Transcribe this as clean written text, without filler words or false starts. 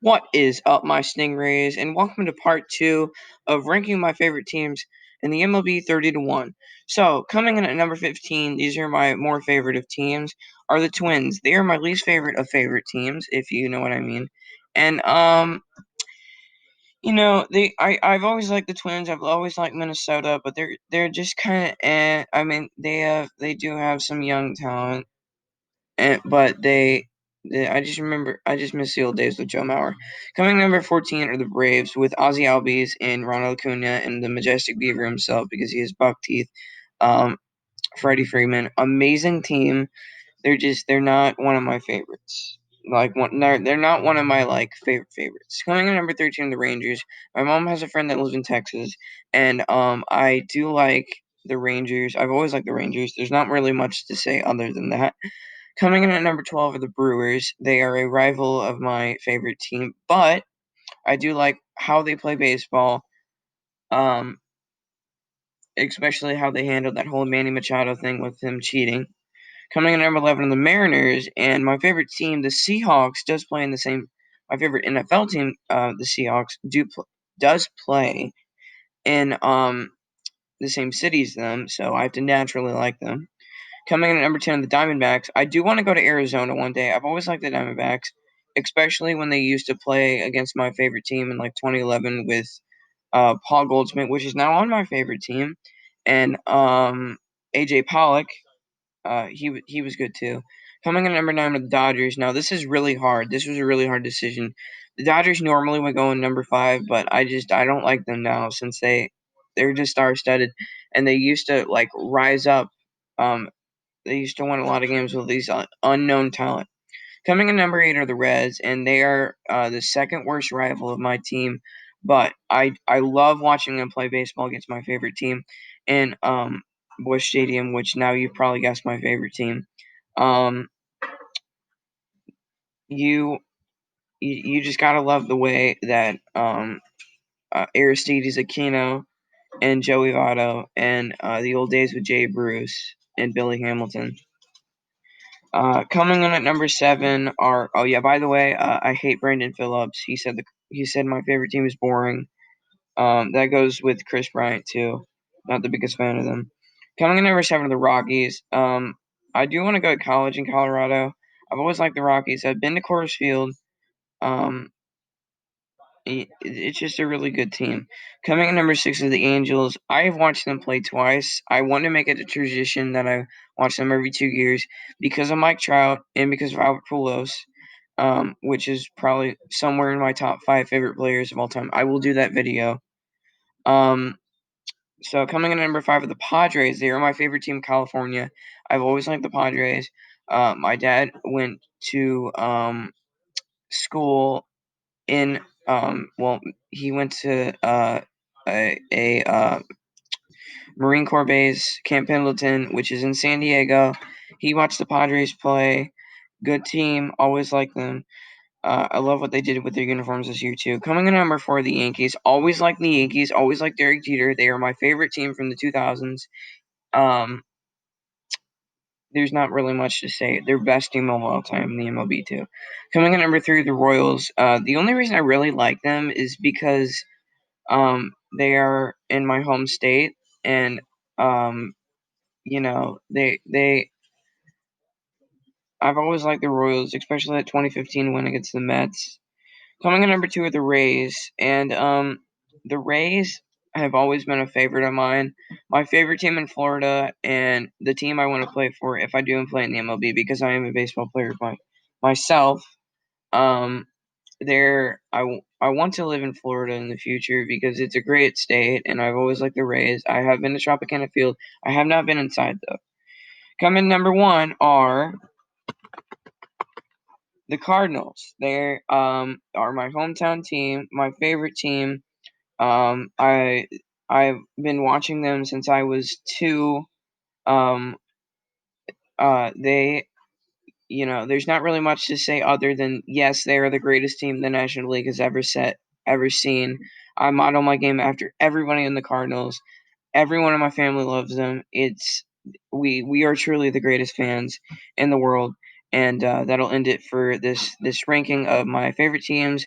What is up, my Stingrays, and welcome to part 2 of ranking my favorite teams in the MLB 30 to 1. So, coming in at number 15, these are my more favorite of teams, are the Twins. They are my least favorite of favorite teams, if you know what I mean. And, I've always liked the Twins. I've always liked Minnesota, but they're just kind of I mean, they do have some young talent, but I just miss the old days with Joe Mauer. Coming number 14 are the Braves with Ozzy Albies and Ronald Acuna and the majestic Beaver himself because he has buck teeth. Freddie Freeman, amazing team. They're not one of my favorites. They're not one of my favorite favorites. Coming in number 13 are the Rangers. My mom has a friend that lives in Texas, and I do like the Rangers. I've always liked the Rangers. There's not really much to say other than that. Coming in at number 12 are the Brewers. They are a rival of my favorite team, but I do like how they play baseball, um, especially how they handled that whole Manny Machado thing with him cheating. Coming in at number 11 are the Mariners, and my favorite team, the Seahawks, does play in the same. My favorite NFL team, the Seahawks, does play in the same city as them, so I have to naturally like them. Coming in at number 10, the Diamondbacks. I do want to go to Arizona one day. I've always liked the Diamondbacks, especially when they used to play against my favorite team in 2011 with Paul Goldschmidt, which is now on my favorite team, and AJ Pollock. He was good too. Coming in at number 9 are the Dodgers. Now this is really hard. This was a really hard decision. The Dodgers normally would go in number 5, but I don't like them now since they're just star-studded, and they used to rise up. They used to win a lot of games with these unknown talent. Coming in number 8 are the Reds, and they are the second worst rival of my team. But I love watching them play baseball against my favorite team in Busch Stadium, which now you've probably guessed my favorite team. Um, you you just gotta love the way that Aristides Aquino and Joey Votto and the old days with Jay Bruce and Billy Hamilton. Coming in at number 7 are by the way, I hate Brandon Phillips. He said my favorite team is boring. That goes with Chris Bryant too. Not the biggest fan of them. Coming in number 7 are the Rockies. I do want to go to college in Colorado. I've always liked the Rockies. I've been to Coors Field. Um, it's just a really good team. Coming in number 6 is the Angels. I have watched them play twice. I want to make it a tradition that I watch them every 2 years because of Mike Trout and because of Albert Pujols, which is probably somewhere in my top 5 favorite players of all time. I will do that video. So coming in at number 5 are the Padres. They are my favorite team in California. I've always liked the Padres. My dad went to school in he went to a Marine Corps base, Camp Pendleton, which is in San Diego. He watched the Padres play. Good team, always liked them. I love what they did with their uniforms this year too. Coming in at number 4, the Yankees. Always like the Yankees. Always like Derek Jeter. They are my favorite team from the 2000s. There's not really much to say. They're best team of all time in the MLB too. Coming in at number 3, the Royals. The only reason I really like them is because they are in my home state, and they. I've always liked the Royals, especially that 2015 win against the Mets. Coming in number 2 are the Rays, and the Rays have always been a favorite of mine. My favorite team in Florida, and the team I want to play for if I do play in the MLB, because I am a baseball player myself. Um, I want to live in Florida in the future because it's a great state, and I've always liked the Rays. I have been to Tropicana Field. I have not been inside though. Coming number 1 are the Cardinals. They are my hometown team, my favorite team. I've been watching them since I was 2. Um, they there's not really much to say other than yes, they are the greatest team the National League has ever seen. I model my game after everybody in the Cardinals. Everyone in my family loves them. We are truly the greatest fans in the world, and that'll end it for this ranking of my favorite teams.